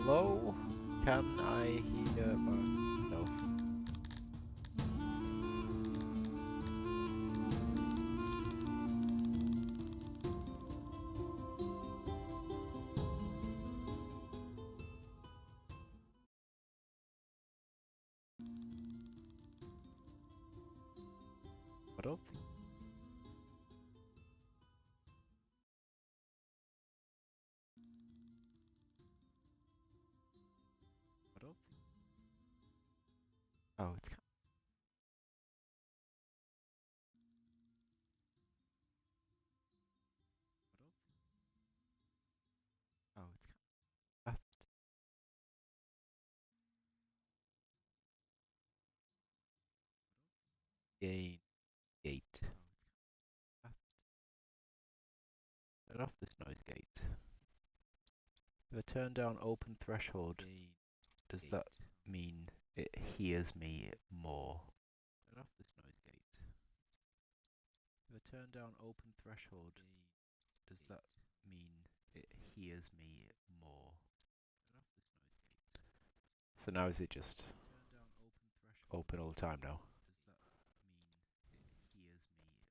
Hello? Can I hear myself? What up? What up? Oh, it's what up? Oh, it's left. Gain gate. Left. Turn off this noise gate. If I turn down open threshold, does that mean it hears me more? Turn off this noise gate. If I turn down open threshold, does that mean it hears me more? Turn off this noise gate. So now is it just open all the time now?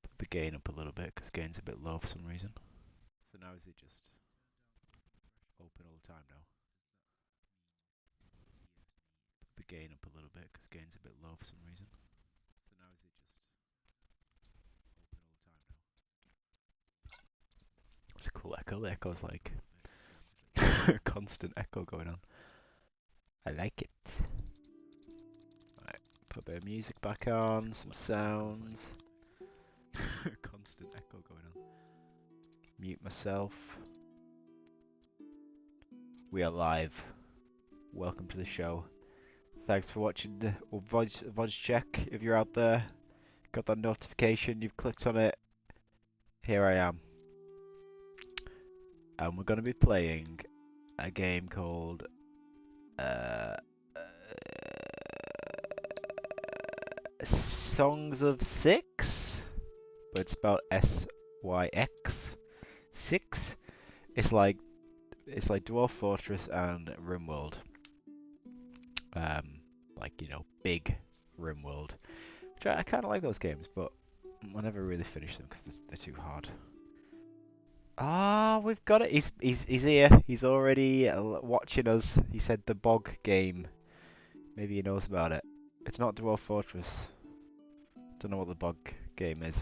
Put the gain up a little bit because gain's a bit low for some reason. So now is it just open all the time now? Put the gain up a little bit because gain's a bit low for some reason. So now is it just open all the time now? It's a cool echo. The echo's like a constant echo going on. I like it. Right, put a bit of music back on, some sounds. Constant echo going on. Mute myself. We are live. Welcome to the show. Thanks for watching the Voice Check. If you're out there, got that notification, you've clicked on it. Here I am. And we're going to be playing a game called Songs of Six, but it's spelled SYX. 6. It's like Dwarf Fortress and RimWorld. Like, you know, big RimWorld. Which I kind of like those games, but I never really finish them because they're too hard. Ah, we've got it. He's here. He's already watching us. He said the bog game. Maybe he knows about it. It's not Dwarf Fortress. Don't know what the bog game is.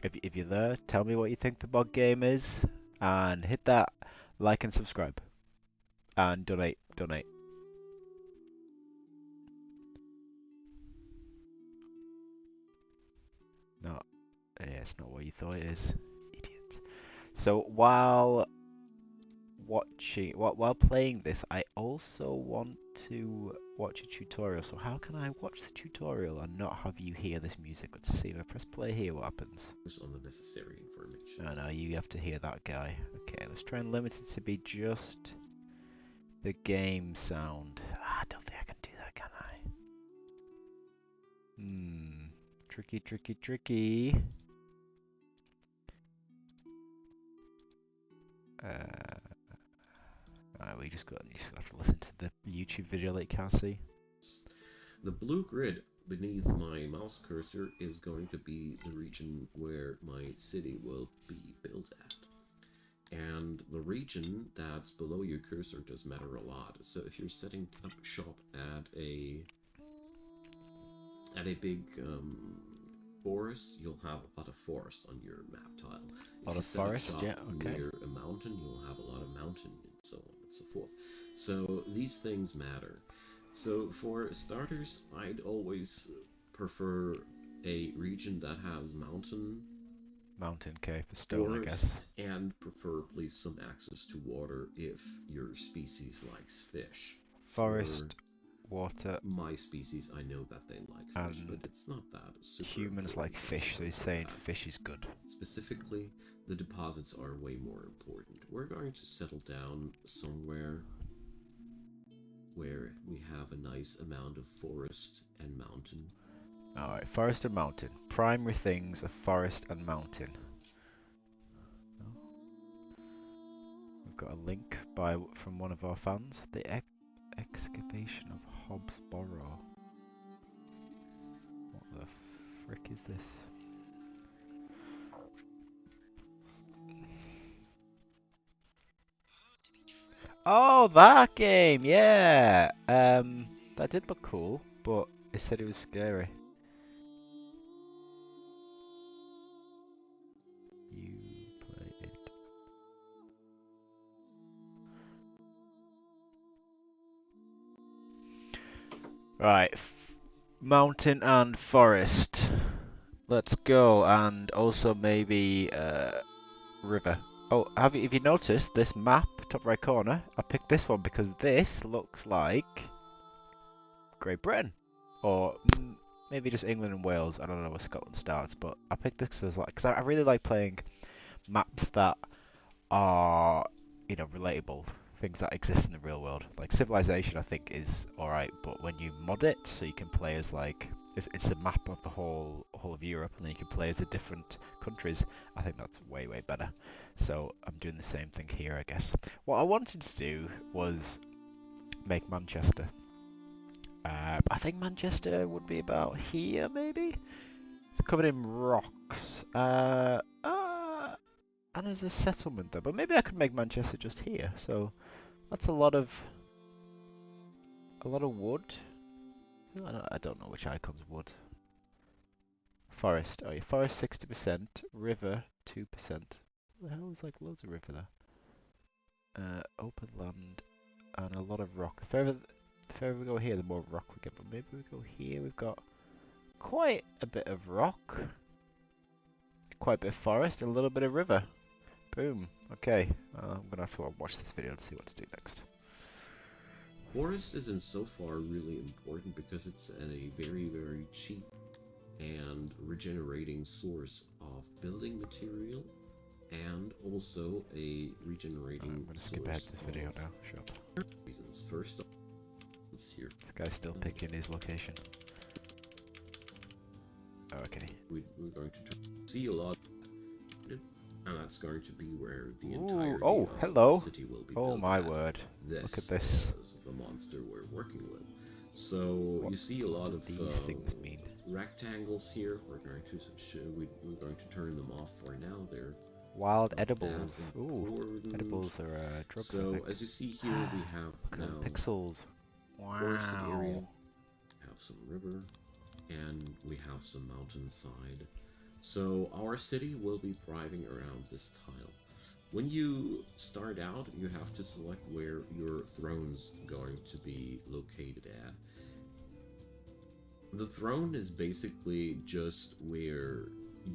If you're there, tell me what you think the bog game is, and hit that like and subscribe, and donate. No, yeah, it's not what you thought it is, idiot. So while playing this, I also want to watch a tutorial. So how can I watch the tutorial and not have you hear this music? Let's see. If I press play here, what happens? On the necessary information. Oh no, you have to hear that guy. Okay, let's try and limit it to be just the game sound. I don't think I can do that, can I? Tricky. We just have to listen to the YouTube video that you can't see. The blue grid beneath my mouse cursor is going to be the region where my city will be built at. And the region that's below your cursor does matter a lot. So if you're setting up shop at a big forest, you'll have a lot of forest on your map tile. A lot of forest, yeah, okay. Near a mountain, you'll have a lot of mountain, and so on and so forth. So these things matter. So for starters, I'd always prefer a region that has mountain, okay, for stone, forest, I guess, and preferably some access to water if your species likes fish. forest, water. My species, I know that they like fish, but it's not that super humans like fish, so he's saying fish is good. Specifically, the deposits are way more important. We're going to settle down somewhere where we have a nice amount of forest and mountain. Alright, forest and mountain. Primary things are forest and mountain. we've got a link from one of our fans. The excavation of Hobbs Borrow. What the frick is this? Oh, that game, yeah. That did look cool, but it said it was scary. You play it. Right, mountain and forest. Let's go, and also maybe river. Oh, have you noticed this map, top right corner? I picked this one because this looks like Great Britain, or maybe just England and Wales. I don't know where Scotland starts, but I picked this as because I really like playing maps that are, you know, relatable, things that exist in the real world. Like Civilization, I think is alright, but when you mod it, so you can play as like it's a map of the whole of Europe, and then you can play as the different countries. I think that's way better. So I'm doing the same thing here, I guess. What I wanted to do was make Manchester. I think Manchester would be about here, maybe. It's covered in rocks. And there's a settlement there, but maybe I could make Manchester just here. So that's a lot of wood. I don't know which icon's wood. Forest. Oh yeah, forest 60%, river 2%. The hell is like loads of river there. Open land and a lot of rock. The further we go here, the more rock we get. But maybe we go here. We've got quite a bit of rock, quite a bit of forest, and a little bit of river. Boom. Okay, I'm gonna have to watch this video to see what to do next. Forest is in so far really important because it's a very cheap and regenerating source of building material, and also a regenerating I'm gonna skip ahead to this video now. Shut up. Reasons. First off, it's here. This guy's still picking his location. Oh, okay. We're going to see a lot, and that's going to be where the entire city will be built. Oh my word! Look at this. Is the monster we're working with. So you see a lot of these things mean. Rectangles here. We're going to turn them off for now. They're wild edibles. Ooh, edibles are drugs. So as you see here, we have now pixels. Wow. Forested area. We have some river, and we have some mountainside. So our city will be thriving around this tile. When you start out, you have to select where your throne's going to be located at. The throne is basically just where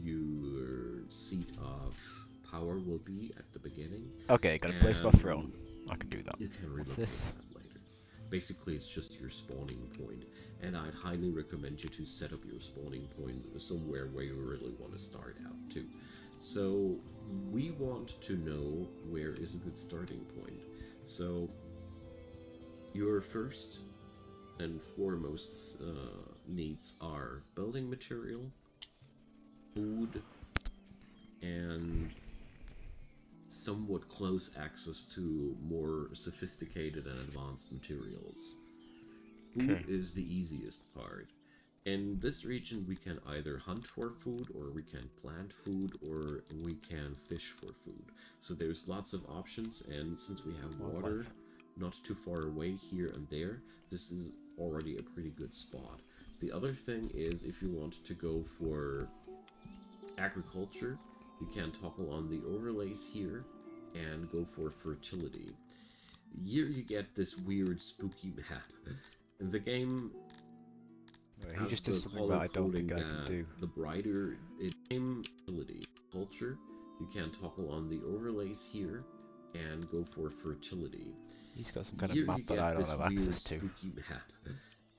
your seat of power will be at the beginning. Okay, gotta place my throne. I can do that. You can relocate that later. Basically, it's just your spawning point, and I'd highly recommend you to set up your spawning point somewhere where you really want to start out too. So we want to know where is a good starting point. So your first and foremost needs are building material, food, and somewhat close access to more sophisticated and advanced materials. Food is the easiest part. In this region, we can either hunt for food, or we can plant food, or we can fish for food. So there's lots of options, and since we have water not too far away here and there, this is already a pretty good spot. The other thing is, if you want to go for agriculture, you can toggle on the overlays here and go for fertility. Here you get this weird spooky map. In the game, he just did something that I don't think I can do. The brighter it fertility culture, you can toggle on the overlays here and go for fertility. He's got some kind of map that I don't have access to. Spooky map.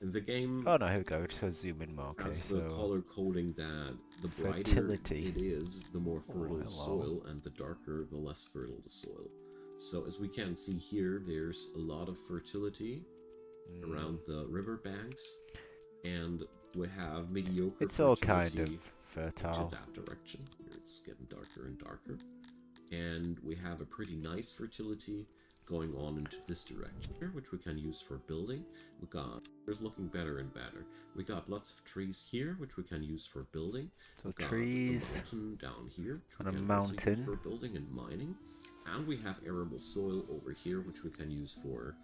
In the game, oh no, here we go. It says zoom in more. Okay, so the color coding that the brighter it is, the more fertile the soil, and the darker, the less fertile the soil. So as we can see here, there's a lot of fertility around the riverbanks, and we have mediocre. It's all kind of fertile. Into that direction. Here it's getting darker and darker. and we have a pretty nice fertility going on into this direction here, which we can use for building. We got it's looking better and better. We got lots of trees here, which we can use for building. So We got trees a mountain down here, which and a we can also use mountain. for building and mining. And we have arable soil over here, which we can use for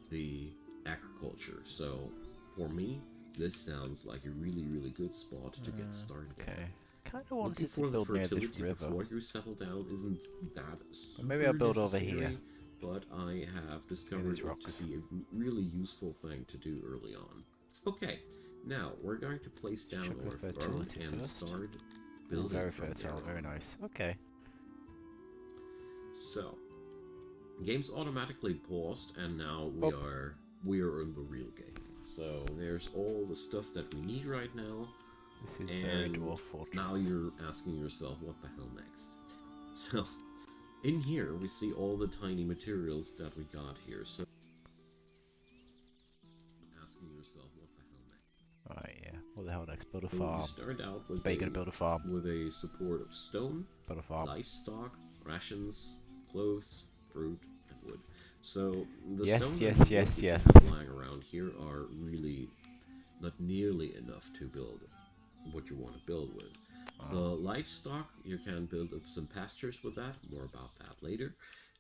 the agriculture. So for me, this sounds like a really, really good spot to get started on. Okay. Kind of Looking wanted for to the build near fertility this river. before you settle down isn't that super Maybe I'll build over necessary, here. but I have discovered these it rocks. to be a really useful thing to do early on. Okay, now we're going to place down Check the our farm fertility and first. start Oh, building very from fertile, there very on. nice. Okay. So, game's automatically paused, and now Oh. we are in the real game. So there's all the stuff that we need right now. This is very And dwarf fortress. now you're asking yourself, what the hell next? So, in here, we see all the tiny materials that we got here. So, asking yourself, what the hell next? Right, yeah. What the hell next? Build a So farm. you start out with Bet you're gonna build a farm. with a support of stone, Build a farm. livestock, rations, clothes, fruit, and wood. So the Yes, stone yes, and wood yes, that you yes. have lying around here are really not nearly enough to build what you want to build with. The Oh. livestock, you can build up some pastures with that. More about that later.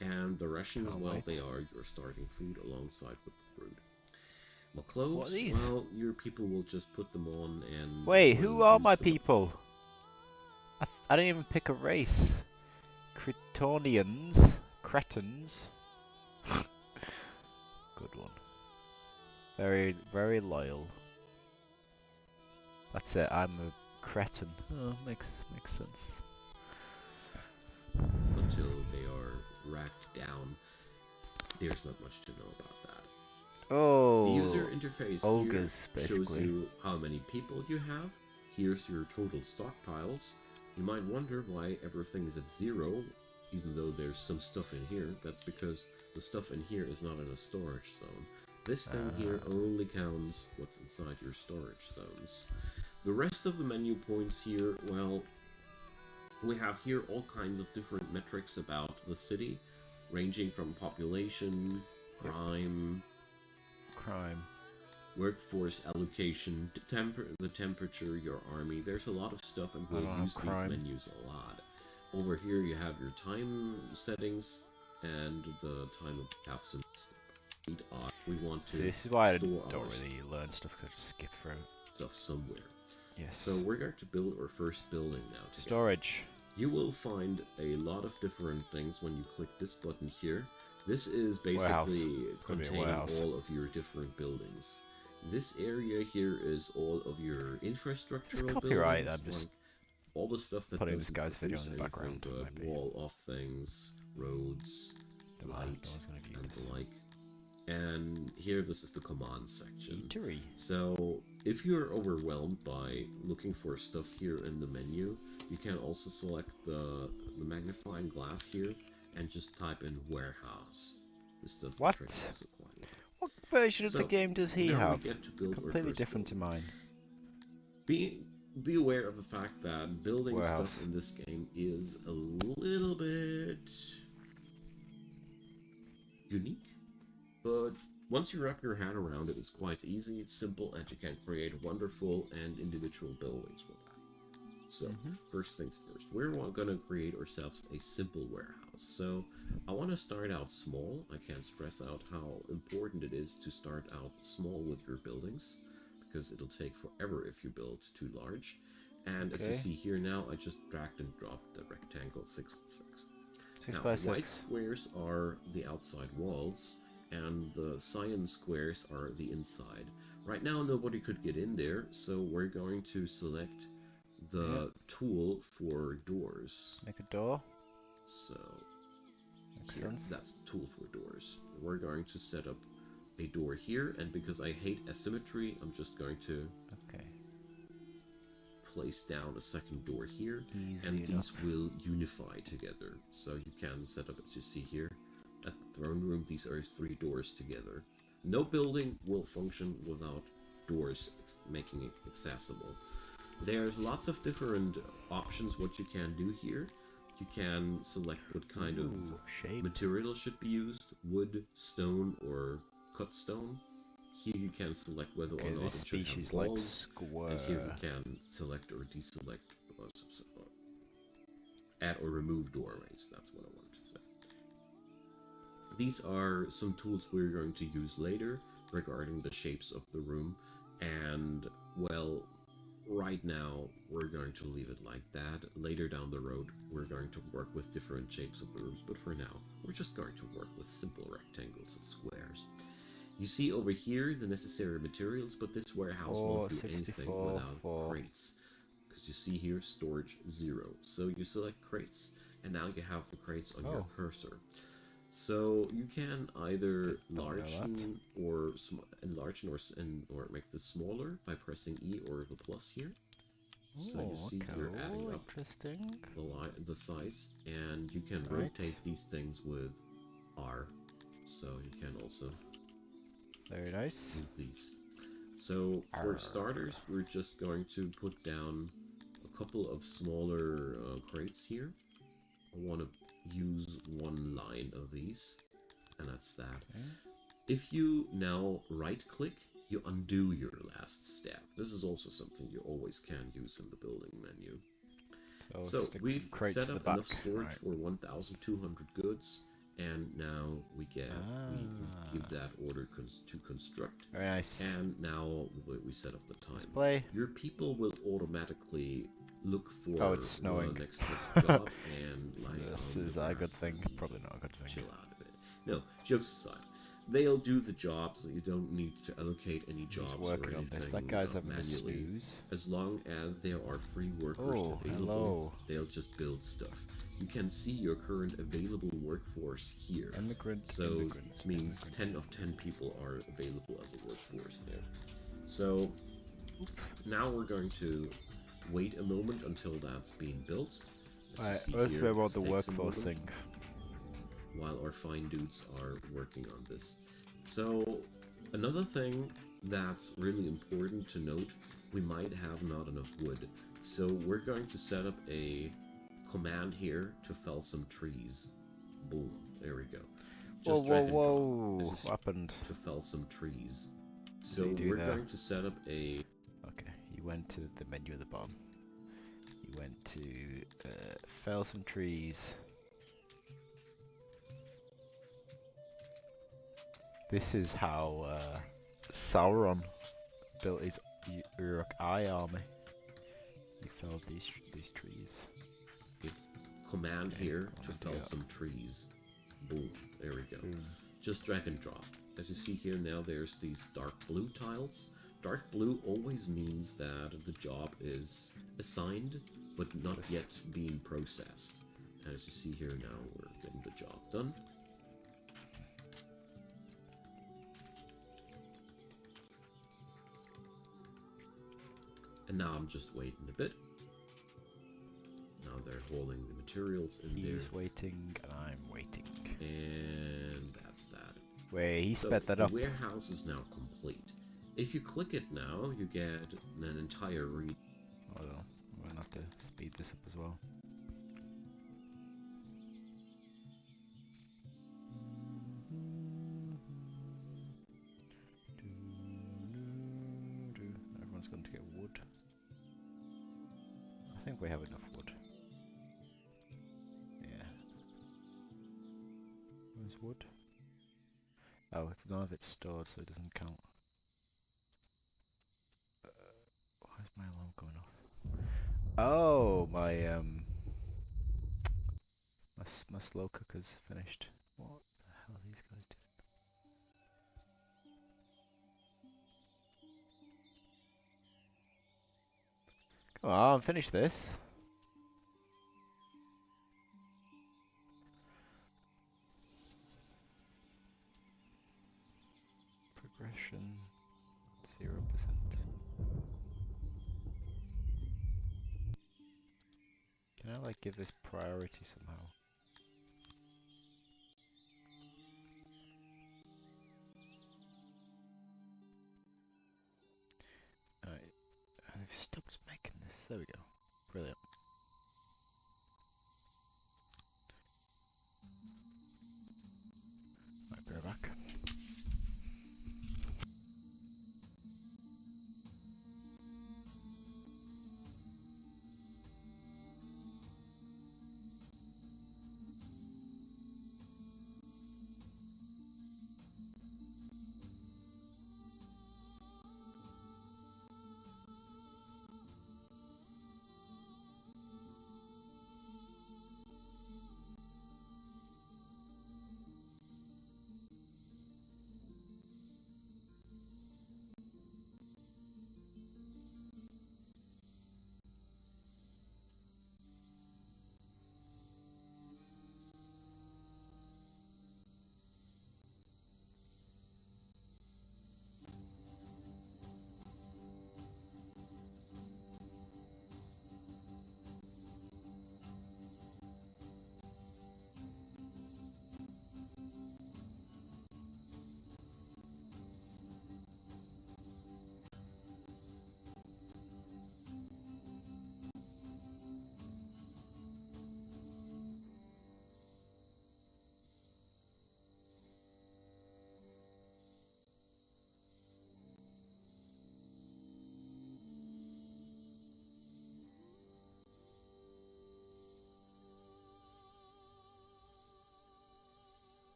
And the rations, Can't well, wait. they are your starting food alongside with the fruit. Well, clothes, What are these? well, your people will just put them on and... Wait, will who are use my them. people? I didn't even pick a race. Cretonians? Cretans? Good one. Very, very loyal. That's it, I'm a cretin. Oh, makes sense. Until they are racked down. There's not much to know about that. Oh, The user interface ogres, here shows basically. you how many people you have. Here's your total stockpiles. You might wonder why everything is at 0, even though there's some stuff in here. That's because the stuff in here is not in a storage zone. This thing here only counts what's inside your storage zones. The rest of the menu points here, well, we have here all kinds of different metrics about the city, ranging from population, crime, workforce allocation, the temperature, your army. There's a lot of stuff, and we'll use these menus a lot. Over here you have your time settings and the time of have some we want to So this is why I store don't our really learn stuff, because I just skip through. stuff somewhere. Yes. So we're going to build our first building now together. Storage. You will find a lot of different things when you click this button here. This is Warehouse. basically Could be a containing warehouse. all of your different buildings. This area here is all of your infrastructural It's copyright, buildings, I'm just like all the stuff that putting this doesn't guy's video produce in the anything background, but maybe. wall-off things, roads, No light, one's gonna view and this. the like. And here, this is the command section. Eatery. So, if you're overwhelmed by looking for stuff here in the menu, you can also select the magnifying glass here and just type in warehouse. This does the What? trick also quite well. What version of the So, game does he now have? we get to build our Completely first different to building. mine. Be aware of the fact that building Warehouse. stuff in this game is a little bit unique, but once you wrap your head around it, it's quite easy, it's simple, and you can create wonderful and individual buildings with that. So, first things first, we're going to create ourselves a simple warehouse. So, I want to start out small. I can't stress out how important it is to start out small with your buildings, because it'll take forever if you build too large. And as you Okay. see here now, I just dragged and dropped the rectangle 6x6. 6 Now, by white 6. squares are the outside walls, and the cyan squares are the inside. Right now, nobody could get in there, so we're going to select the tool for doors. Make a door. So, Makes here, sense. that's the tool for doors. We're going to set up a door here, and because I hate asymmetry, I'm just going to Okay. place down a second door here, Easy and enough. these will unify together. So you can set up, as you see here, at the throne room, these are 3 doors together. No building will function without doors making it accessible. There's lots of different options what you can do here. you can select what kind of Ooh, shape. material should be used, wood, stone, or cut stone. Here you can select whether Okay, or not this it should species have like walls, square. and here you can select or deselect, add or remove doorways. That's what I wanted to say. These are some tools we're going to use later regarding the shapes of the room, and well, right now we're going to leave it like that. Later down the road we're going to work with different shapes of the rooms, but for now we're just going to work with simple rectangles and squares. You see over here the necessary materials, but this warehouse won't do anything without crates. Because you see here, storage 0. So you select crates, and now you have the crates on your cursor. So you can either enlarge or make this smaller by pressing E or the plus here. So you see you're adding up the size, and you can rotate these things with R. So you can also very nice move these. So for starters, we're just going to put down a couple of smaller crates here. I want to use one line of these, and that's that. Okay. If you now right-click, you undo your last step. This is also something you always can use in the building menu. So we've set up enough storage for 1,200 goods, and now we get we give that order to construct. Very nice. And now we set up the time. Display. Your people will automatically look for it's snowing. the next best job and this is a good thing. Probably not a good thing. Chill out a bit. No, jokes aside. They'll do the job, so you don't need to allocate any jobs or anything that guy's manually. As long as there are free workers available, they'll just build stuff. You can see your current available workforce here. So it means 10 of 10 people are available as a workforce there. So now we're going to wait a moment until that's being built. Let's remember about the workforce thing. While our fine dudes are working on this. So another thing that's really important to note, we might have not enough wood. So we're going to set up a command here to fell some trees. Boom, there we go. Just drag and drop. What happened? To fell some trees. So we're going to set up a... Okay, you went to the menu at the bottom. You went to fell some trees. This is how Sauron built his Uruk-hai army. He felled these trees. Command here to fell some trees. Boom, there we go. Boom. Just drag and drop. As you see here now, there's these dark blue tiles. Dark blue always means that the job is assigned, but not yet being processed. And as you see here now, we're getting the job done. And now I'm just waiting a bit. Now they're holding the materials in there. He's waiting, and I'm waiting. And that's that. Wait, he sped that up. The warehouse is now complete. If you click it now, you get an entire read. Hold on, I'm gonna have to speed this up as well. Everyone's going to get wood. I think we have enough wood. Yeah. Where's wood? Oh, none of it's stored, so it doesn't count. Why is my alarm going off? Oh, my slow cooker's finished. What the hell are these guys doing? Come on, finish this. Progression 0%. Can I like give this priority somehow? Alright, I've stopped making this. There we go. Brilliant.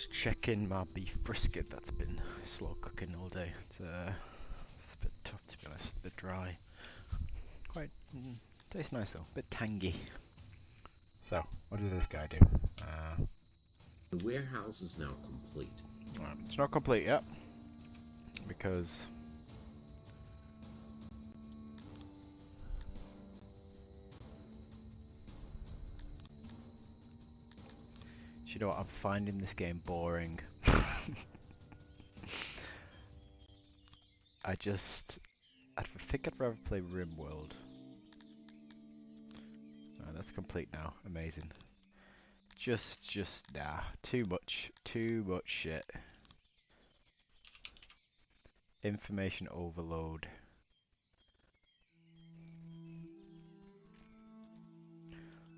Just checking my beef brisket that's been slow cooking all day. It's a bit tough to be honest, a bit dry. Quite tastes nice though, a bit tangy. So, what does this guy do? The warehouse is now complete. It's not complete yet because you know what, I'm finding this game boring. I think I'd rather play RimWorld. That's complete now. Amazing. Just nah. Too much shit. Information overload.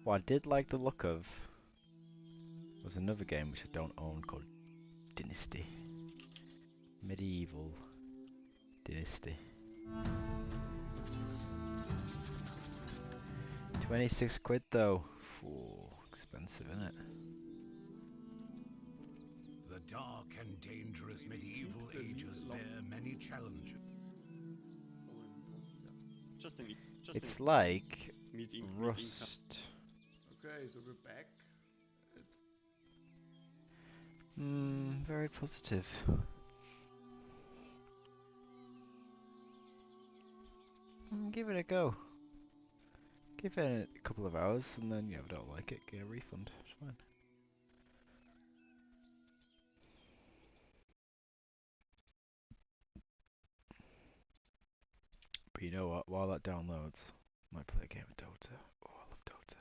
What I did like the look of was another game which I don't own called Dynasty. Medieval Dynasty. 26 quid though. Ooh, expensive, isn't it? The dark and dangerous medieval ages bear many challenges. It's like Rust. Okay, so we're back. Very positive. Give it a go. Give it a couple of hours and then, if I don't like it, get a refund. It's fine. But you know what? While that downloads, I might play a game of Dota. Oh, I love Dota.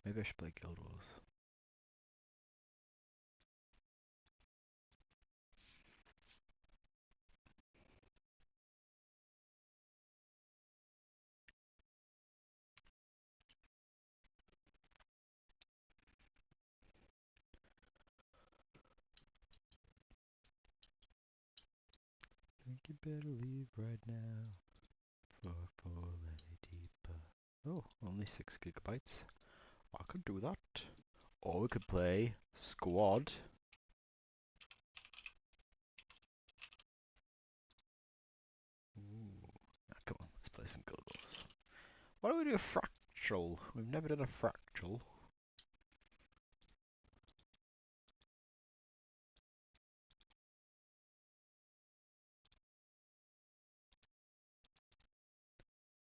Maybe I should play Guild Wars. Think you better leave right now. For deeper. Oh, only 6 gigabytes. I could do that. Or we could play Squad. Ooh. Come on, let's play some Guild Wars. Why don't we do a fractal? We've never done a fractal.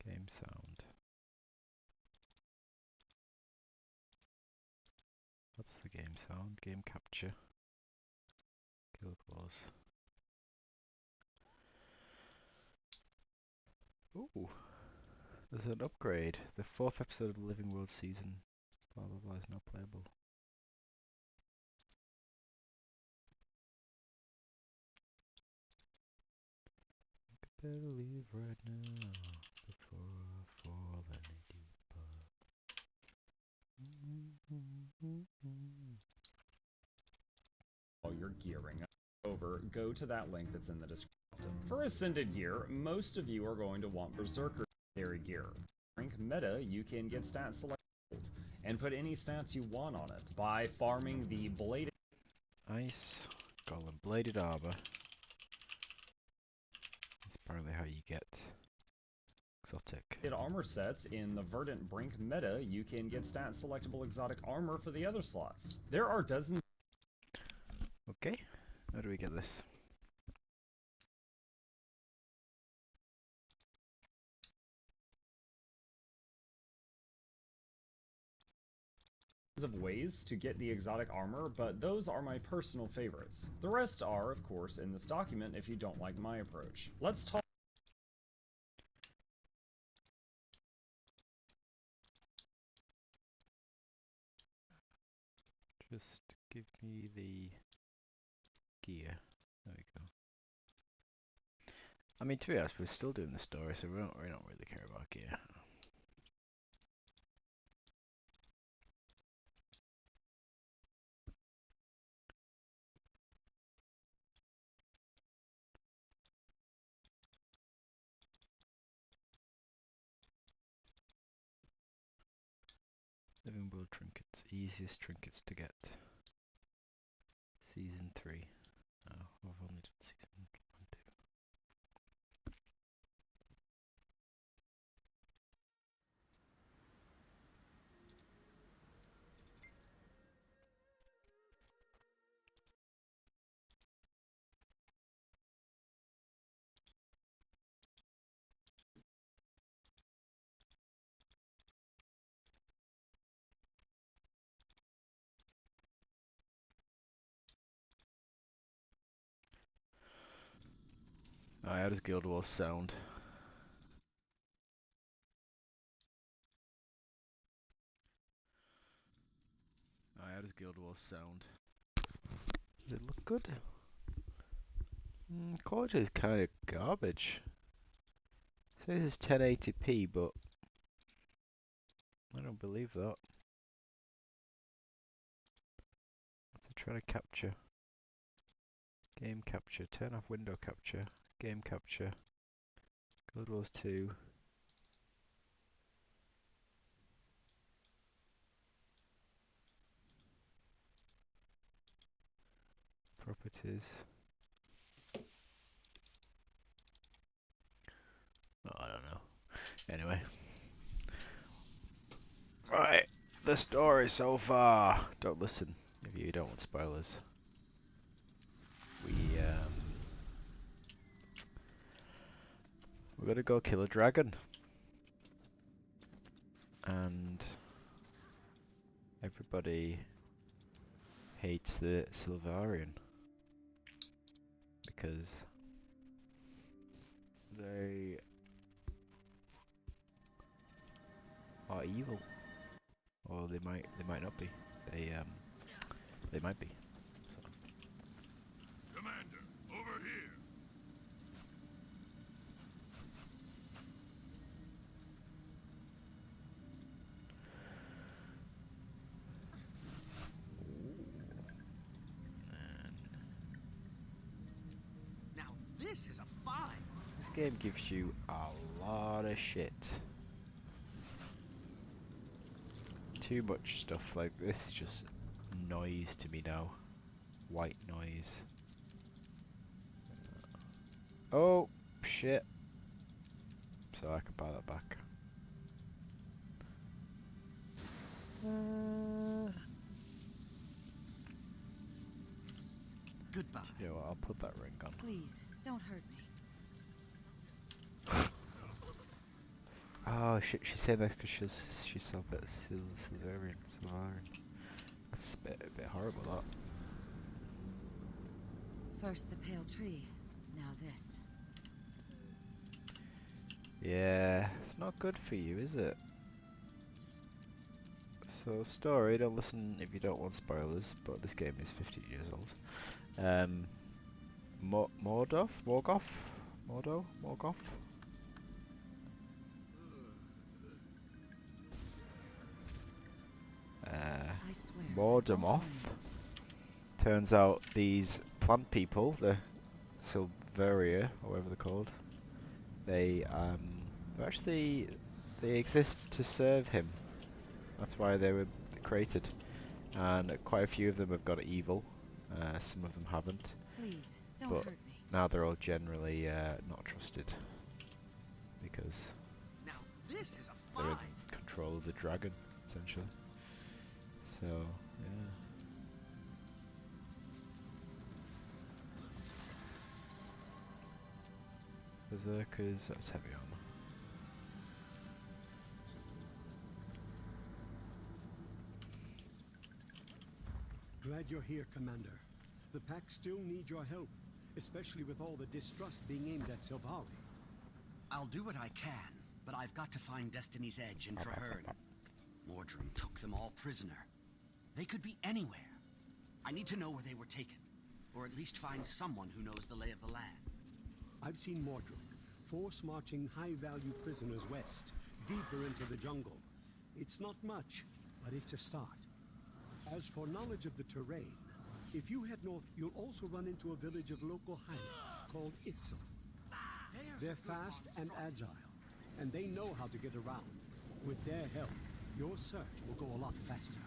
Game sound. What's the game sound? Game capture. Guild Wars. Ooh. There's an upgrade. The 4th episode of the Living World season. Blah blah blah is now playable. Better leave right now before I fall any deeper. While you're gearing over, go to that link that's in the description. For Ascended gear, most of you are going to want Berserker gear. Rank meta, you can get stats selected and put any stats you want on it by farming the bladed Ice, Golem, bladed armor. That's apparently how you get exotic. armor sets. In the Verdant Brink meta, you can get stat selectable exotic armor for the other slots. There are dozens. Okay, how do we get this? Of ways to get the exotic armor, but those are my personal favorites. The rest are, of course, in this document if you don't like my approach. Let's talk. Just give me the gear. There we go. I mean, to be honest, we're still doing the story, so we don't really care about gear. Living World trinkets, easiest trinkets to get. Season Alright, how does Guild Wars sound? Alright, how does Guild Wars sound? Does it look good? Quality is kind of garbage. It says it's 1080p, but I don't believe that. What's it trying to capture? Game capture. Turn off window capture. Game capture. Guild Wars 2. Properties. Oh, I don't know. Anyway. Right. The story so far. Don't listen if you don't want spoilers. We're gonna go kill a dragon. And everybody hates the Silvarian because they are evil, or they might not be. They might be. So. Commander, over here. Now this is a find. This game gives you a lot of shit. Too much stuff. Like this is just noise to me now. White noise. Oh shit. So I can buy that back. Goodbye. You know what, I'll put that ring on. Please, don't hurt me. Oh shit, she's saying that because she's so bit Silvarian. That's a bit horrible, that. First the pale tree, now this. Yeah, it's not good for you, is it? So, story, don't listen if you don't want spoilers, but this game is 15 years old. Morgoth? I swear. Mordamoth. Turns out these plant people, the Silveria, or whatever they're called, they exist to serve him. That's why they were created, and quite a few of them have got evil. Some of them haven't, Please, don't but hurt me. now they're all generally not trusted because Now this is a they're in find. control of the dragon, essentially. So yeah. Berserkers, that's heavy armor. Glad you're here, Commander. The Pack still need your help, especially with all the distrust being aimed at Silvari. I'll do what I can, but I've got to find Destiny's Edge in Traherne. Mordrum took them all prisoner. They could be anywhere. I need to know where they were taken, or at least find someone who knows the lay of the land. I've seen Mordrum, force marching high-value prisoners west, deeper into the jungle. It's not much, but it's a start. As for knowledge of the terrain, if you head north, you'll also run into a village of local Highlands called Itzel. They're fast and agile, and they know how to get around. With their help, your search will go a lot faster.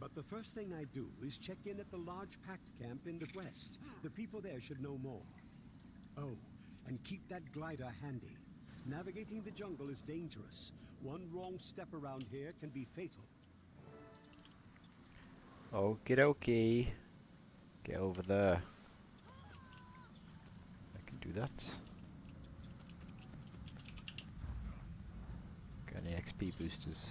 But the first thing I do is check in at the large pact camp in the west. The people there should know more. Oh, and keep that glider handy. Navigating the jungle is dangerous. One wrong step around here can be fatal. Okie dokie. Get over there. I can do that. Got any XP boosters?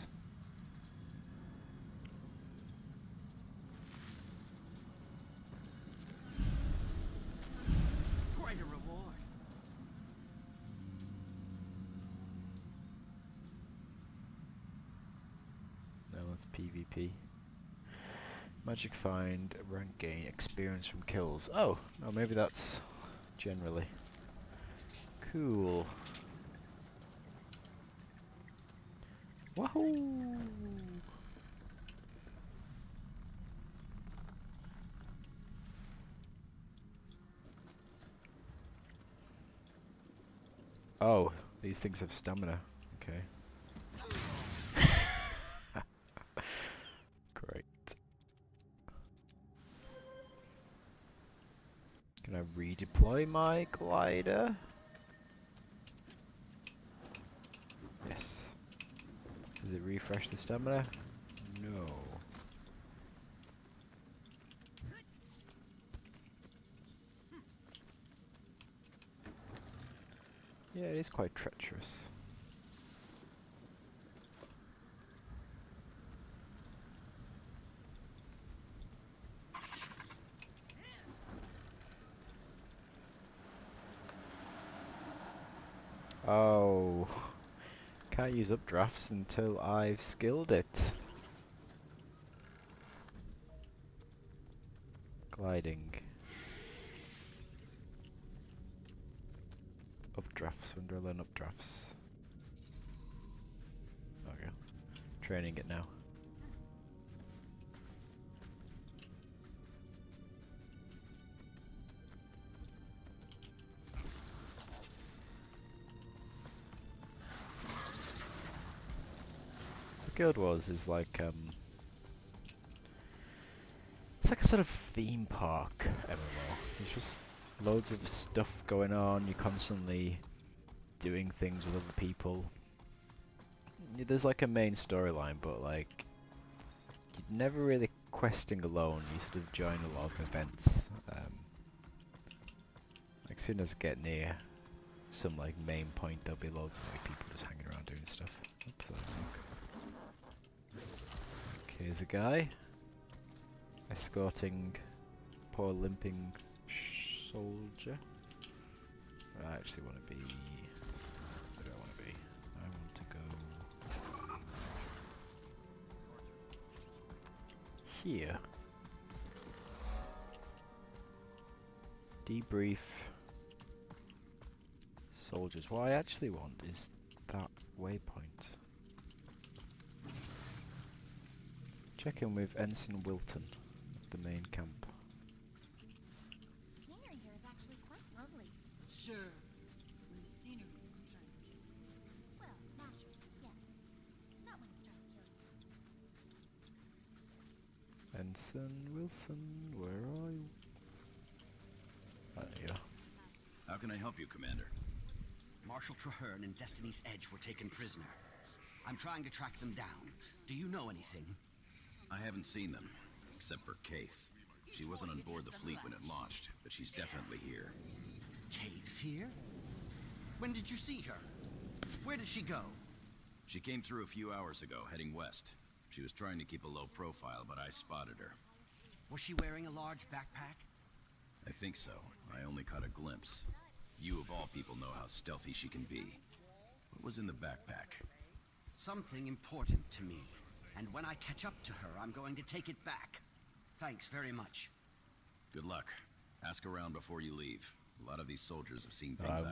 Quite a reward. PvP. Magic find, rank gain, experience from kills. Oh, no, maybe that's generally. Cool. Wahoo! Oh, these things have stamina. Okay. Great. Can I redeploy my glider? Yes. Does it refresh the stamina? No. Yeah, it is quite treacherous. Oh, can't use updrafts until I've skilled it. Gliding. Updrafts, when do I learn updrafts? Okay, training it now. Guild Wars is like it's like a sort of theme park MMO. There's just loads of stuff going on. You're constantly doing things with other people. There's like a main storyline, but like you're never really questing alone. You sort of join a lot of events. Like as soon as I get near some like main point, there'll be loads of like people just hanging around doing stuff. Oops, that didn't work. Okay, here's a guy escorting poor limping soldier. I actually want to be. Where do I want to be? I want to go here. Debrief soldiers. What I actually want is that waypoint. Check in with Ensign Wilton at the main camp. Scenery here is actually quite lovely. Sure. When the scenery isn't trying to kill you. Well, naturally, yes. Not when it's trying to kill you. Ensign Wilson, where are you? There you are. How can I help you, Commander? Marshal Traherne and Destiny's Edge were taken prisoner. I'm trying to track them down. Do you know anything? I haven't seen them, except for Kaith. She wasn't on board the fleet when it launched, but she's definitely here. Kaith's here? When did you see her? Where did she go? She came through a few hours ago, heading west. She was trying to keep a low profile, but I spotted her. Was she wearing a large backpack? I think so. I only caught a glimpse. You of all people know how stealthy she can be. What was in the backpack? Something important to me. And when I catch up to her, I'm going to take it back. Thanks very much. Good luck. Ask around before you leave. A lot of these soldiers have seen things